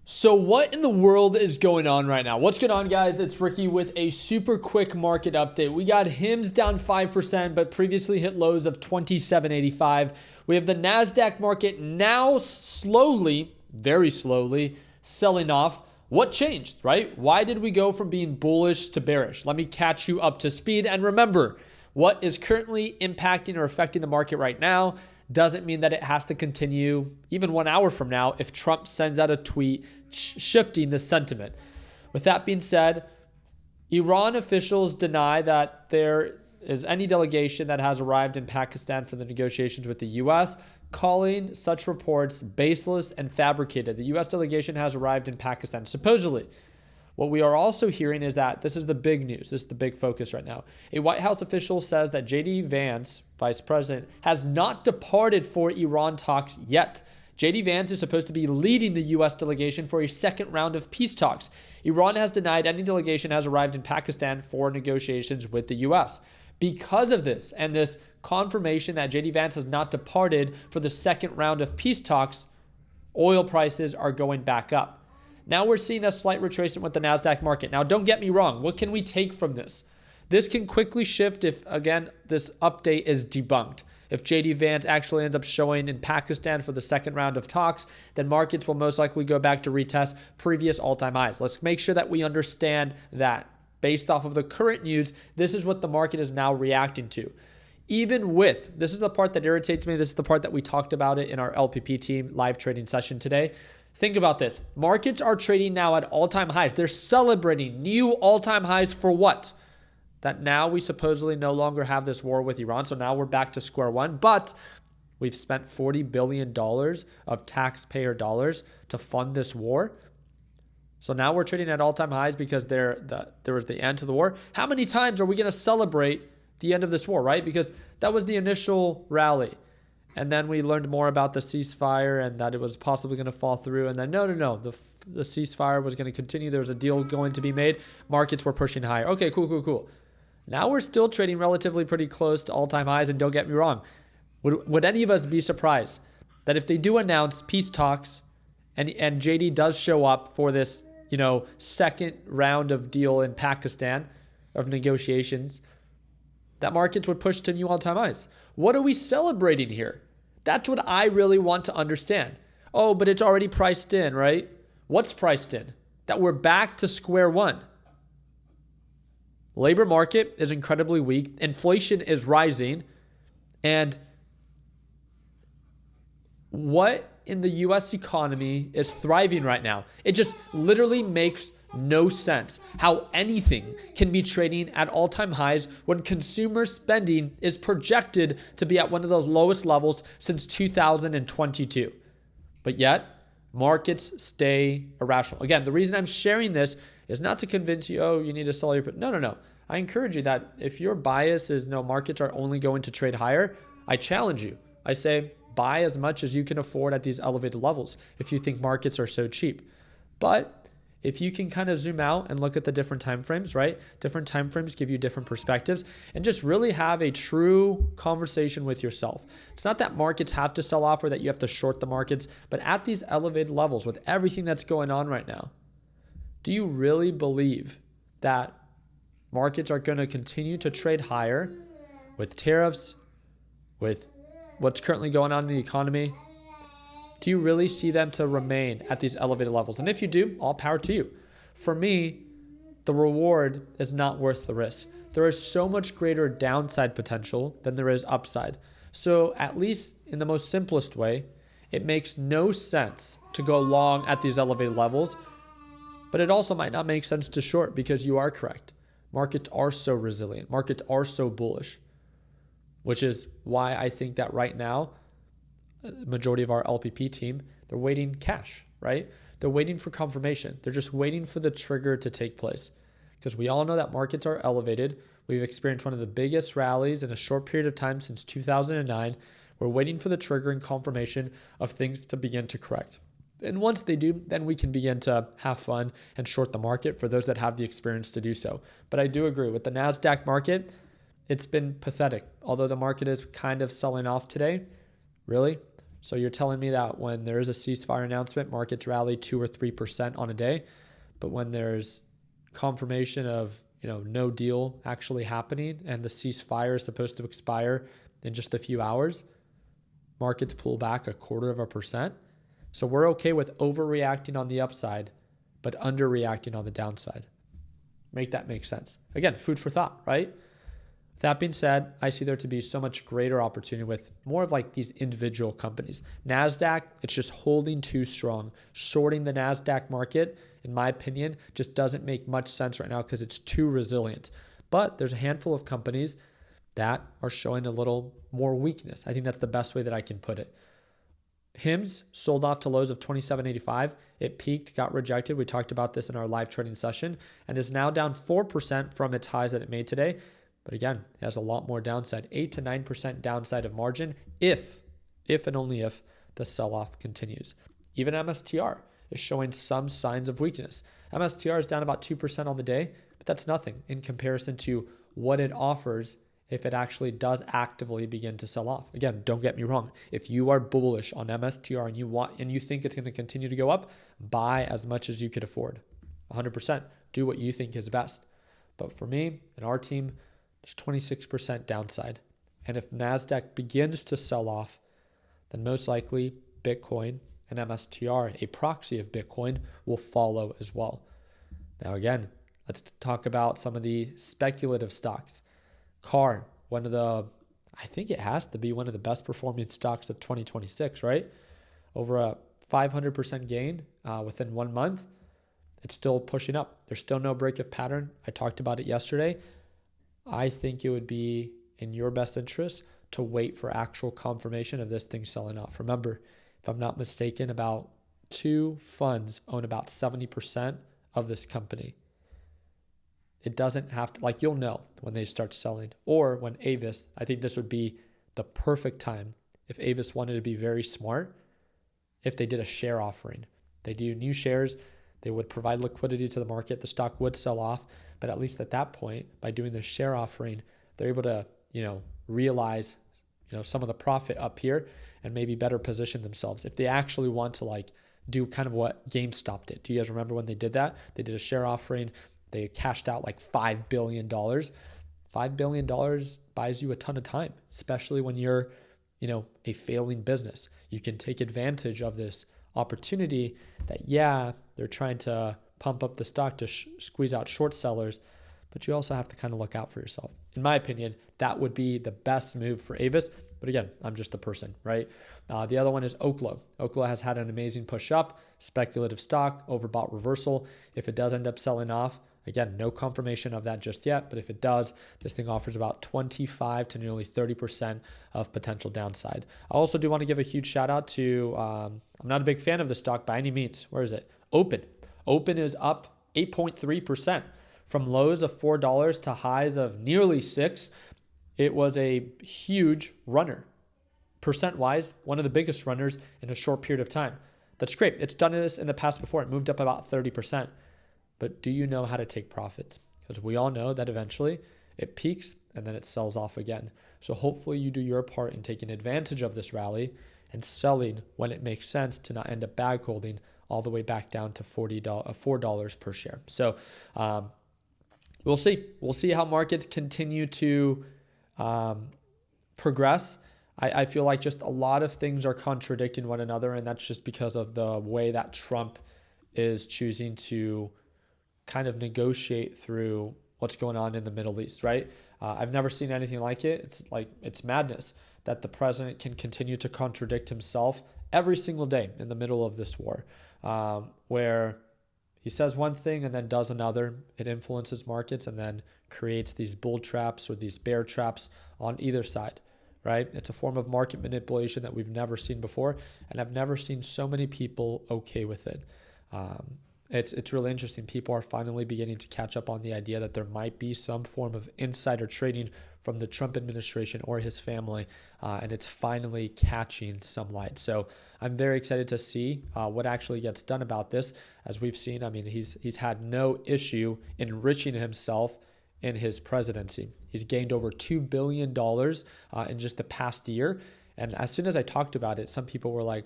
So what in the world is going on right now? What's going on, guys? It's Ricky with a super quick market update. We got HIMSS down 5%, but previously hit lows of 27.85. We have the NASDAQ market now slowly, very slowly, selling off. What changed, right? Why did we go from being bullish to bearish? Let me catch you up to speed. And remember, what is currently impacting or affecting the market right now doesn't mean that it has to continue even 1 hour from now if Trump sends out a tweet shifting the sentiment. With that being said, Iran officials deny that there is any delegation that has arrived in Pakistan for the negotiations with the U.S., calling such reports baseless and fabricated. The U.S. delegation has arrived in Pakistan, supposedly. What we are also hearing is that this is the big news. This is the big focus right now. A White House official says that J.D. Vance, vice president, has not departed for Iran talks yet. J.D. Vance is supposed to be leading the U.S. delegation for a second round of peace talks. Iran has denied any delegation has arrived in Pakistan for negotiations with the U.S. Because of this and this confirmation that J.D. Vance has not departed for the second round of peace talks, oil prices are going back up. Now we're seeing a slight retracement with the NASDAQ market. Now, don't get me wrong. What can we take from this? This can quickly shift if, again, this update is debunked. If J.D. Vance actually ends up showing in Pakistan for the second round of talks, then markets will most likely go back to retest previous all-time highs. Let's make sure that we understand that. Based off of the current news, this is what the market is now reacting to. Even with, this is the part that irritates me. This is the part that we talked about it in our LPP team live trading session today. Think about this. Markets are trading now at all-time highs. They're celebrating new all-time highs for what? That now we supposedly no longer have this war with Iran. So now we're back to square one. But we've spent $40 billion of taxpayer dollars to fund this war. So now we're trading at all-time highs because there was the end to the war. How many times are we going to celebrate the end of this war, right? Because that was the initial rally. And then we learned more about the ceasefire and that it was possibly going to fall through. And then no, the ceasefire was going to continue. There was a deal going to be made. Markets were pushing higher. Okay, cool. Now we're still trading relatively pretty close to all-time highs. And don't get me wrong. Would any of us be surprised that if they do announce peace talks and JD does show up for this, second round of deal in Pakistan of negotiations, that markets would push to new all-time highs? What are we celebrating here? That's what I really want to understand. Oh, but it's already priced in, right? What's priced in? That we're back to square one. Labor market is incredibly weak. Inflation is rising. And what in the U.S. economy is thriving right now? It just literally makes no sense how anything can be trading at all-time highs when consumer spending is projected to be at one of the lowest levels since 2022. But yet, markets stay irrational. Again, the reason I'm sharing this is not to convince you, you need to sell your... No. I encourage you that if your bias is no, markets are only going to trade higher, I challenge you. I say, buy as much as you can afford at these elevated levels if you think markets are so cheap. But if you can kind of zoom out and look at the different time frames, right? Different time frames give you different perspectives and just really have a true conversation with yourself. It's not that markets have to sell off or that you have to short the markets, but at these elevated levels with everything that's going on right now, do you really believe that markets are going to continue to trade higher with tariffs, with what's currently going on in the economy? Do you really see them to remain at these elevated levels? And if you do, all power to you. For me, the reward is not worth the risk. There is so much greater downside potential than there is upside. So at least in the most simplest way, it makes no sense to go long at these elevated levels, but it also might not make sense to short because you are correct. Markets are so resilient. Markets are so bullish, which is why I think that right now, majority of our LPP team, they're waiting cash, right? They're waiting for confirmation. They're just waiting for the trigger to take place because we all know that markets are elevated. We've experienced one of the biggest rallies in a short period of time since 2009. We're waiting for the trigger and confirmation of things to begin to correct. And once they do, then we can begin to have fun and short the market for those that have the experience to do so. But I do agree with the NASDAQ market. It's been pathetic. Although the market is kind of selling off today, really, So you're telling me that when there is a ceasefire announcement, markets rally 2 or 3% on a day, but when there's confirmation of no deal actually happening and the ceasefire is supposed to expire in just a few hours, markets pull back 0.25%. So we're okay with overreacting on the upside, but underreacting on the downside. Make that make sense. Again, food for thought, right? That being said, I see there to be so much greater opportunity with more of like these individual companies. NASDAQ, it's just holding too strong. Shorting the NASDAQ market, in my opinion, just doesn't make much sense right now because it's too resilient. But there's a handful of companies that are showing a little more weakness. I think that's the best way that I can put it. HIMS sold off to lows of 27.85. It peaked, got rejected. We talked about this in our live trading session and is now down 4% from its highs that it made today. But again, it has a lot more downside, 8 to 9% downside of margin if and only if the sell-off continues. Even MSTR is showing some signs of weakness. MSTR is down about 2% on the day, but that's nothing in comparison to what it offers if it actually does actively begin to sell off. Again, don't get me wrong. If you are bullish on MSTR and you think it's going to continue to go up, buy as much as you could afford. 100%. Do what you think is best. But for me and our team, there's 26% downside. And if NASDAQ begins to sell off, then most likely Bitcoin and MSTR, a proxy of Bitcoin, will follow as well. Now again, let's talk about some of the speculative stocks. CAR, I think it has to be one of the best performing stocks of 2026, right? Over a 500% gain within 1 month. It's still pushing up. There's still no break of pattern. I talked about it yesterday. I think it would be in your best interest to wait for actual confirmation of this thing selling off. Remember, if I'm not mistaken, about 2 funds own about 70% of this company. It doesn't have to, you'll know when they start selling, or when Avis, I think this would be the perfect time if Avis wanted to be very smart, if they did a share offering. They do new shares, they would provide liquidity to the market, the stock would sell off, but at least at that point, by doing the share offering, they're able to, realize, some of the profit up here and maybe better position themselves. If they actually want to do kind of what GameStop did. Do you guys remember when they did that? They did a share offering. They cashed out $5 billion. $5 billion buys you a ton of time, especially when you're, a failing business. You can take advantage of this opportunity that, they're trying to pump up the stock to squeeze out short sellers, but you also have to kind of look out for yourself. In my opinion, that would be the best move for Avis. But again, I'm just a person, right? The other one is Oklo. Oklo has had an amazing push up, speculative stock, overbought reversal. If it does end up selling off, again, no confirmation of that just yet, but if it does, this thing offers about 25 to nearly 30% of potential downside. I also do want to give a huge shout out to, I'm not a big fan of the stock by any means. Where is it? Open. Open is up 8.3% from lows of $4 to highs of nearly $6. It was a huge runner. Percent-wise, one of the biggest runners in a short period of time. That's great. It's done this in the past before. It moved up about 30%. But do you know how to take profits? Because we all know that eventually it peaks and then it sells off again. So hopefully you do your part in taking advantage of this rally and selling when it makes sense to not end up bag holding all the way back down to $4 per share. So we'll see. We'll see how markets continue to progress. I feel like just a lot of things are contradicting one another, and that's just because of the way that Trump is choosing to kind of negotiate through what's going on in the Middle East, right? I've never seen anything like it. It's madness that the president can continue to contradict himself every single day in the middle of this war, where he says one thing and then does another. It influences markets and then creates these bull traps or these bear traps on either side, right? It's a form of market manipulation that we've never seen before, and I've never seen so many people okay with it. It's really interesting. People are finally beginning to catch up on the idea that there might be some form of insider trading from the Trump administration or his family, and it's finally catching some light. So I'm very excited to see what actually gets done about this. As we've seen, I mean, he's had no issue enriching himself in his presidency. He's gained over $2 billion in just the past year. And as soon as I talked about it, some people were like,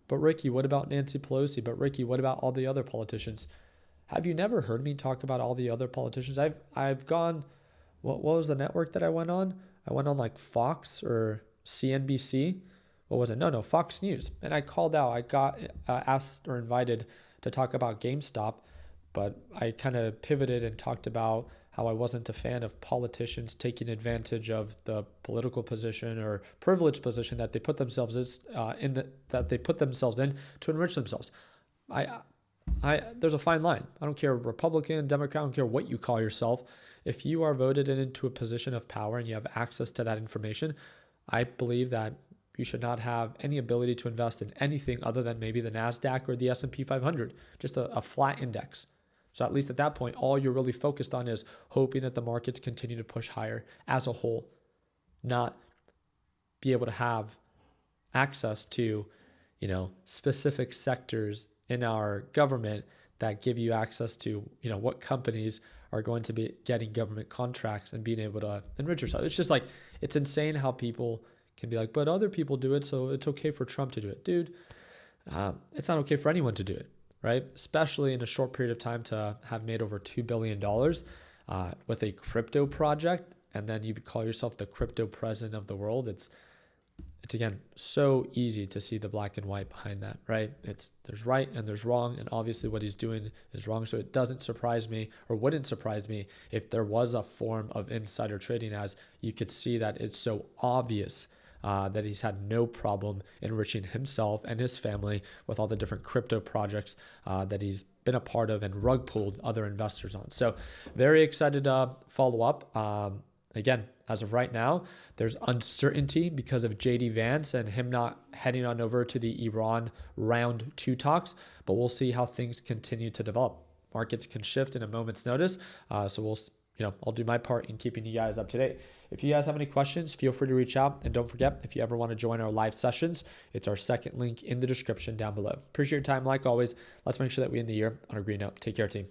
but Ricky, what about Nancy Pelosi? But Ricky, what about all the other politicians? Have you never heard me talk about all the other politicians? I've gone, what was the network that I went on? I went on like Fox or CNBC. What was it? No, Fox News. And I called out, I got asked or invited to talk about GameStop, but I kind of pivoted and talked about how I wasn't a fan of politicians taking advantage of the political position or privileged position that they put themselves that they put themselves in to enrich themselves. There's a fine line. I don't care, Republican, Democrat, I don't care what you call yourself. If you are voted into a position of power and you have access to that information, I believe that you should not have any ability to invest in anything other than maybe the NASDAQ or the S&P 500, just a flat index. So at least at that point, all you're really focused on is hoping that the markets continue to push higher as a whole, not be able to have access to, specific sectors in our government that give you access to, what companies are going to be getting government contracts and being able to enrich yourself. It's just like, it's insane how people can be like, but other people do it, so it's okay for Trump to do it. Dude, it's not okay for anyone to do it, right? Especially in a short period of time to have made over $2 billion with a crypto project, and then you call yourself the crypto president of the world. It's again so easy to see the black and white behind that, right? There's right and there's wrong, and obviously what he's doing is wrong. So it doesn't surprise me, or wouldn't surprise me, if there was a form of insider trading, as you could see that it's so obvious that he's had no problem enriching himself and his family with all the different crypto projects that he's been a part of and rug pulled other investors on. So very excited to follow up. Again, as of right now, there's uncertainty because of JD Vance and him not heading on over to the Iran round 2 talks, but we'll see how things continue to develop. Markets can shift in a moment's notice. So I'll do my part in keeping you guys up to date. If you guys have any questions, feel free to reach out. And don't forget, if you ever want to join our live sessions, it's our second link in the description down below. Appreciate your time. Like always, let's make sure that we end the year on a green note. Take care, team.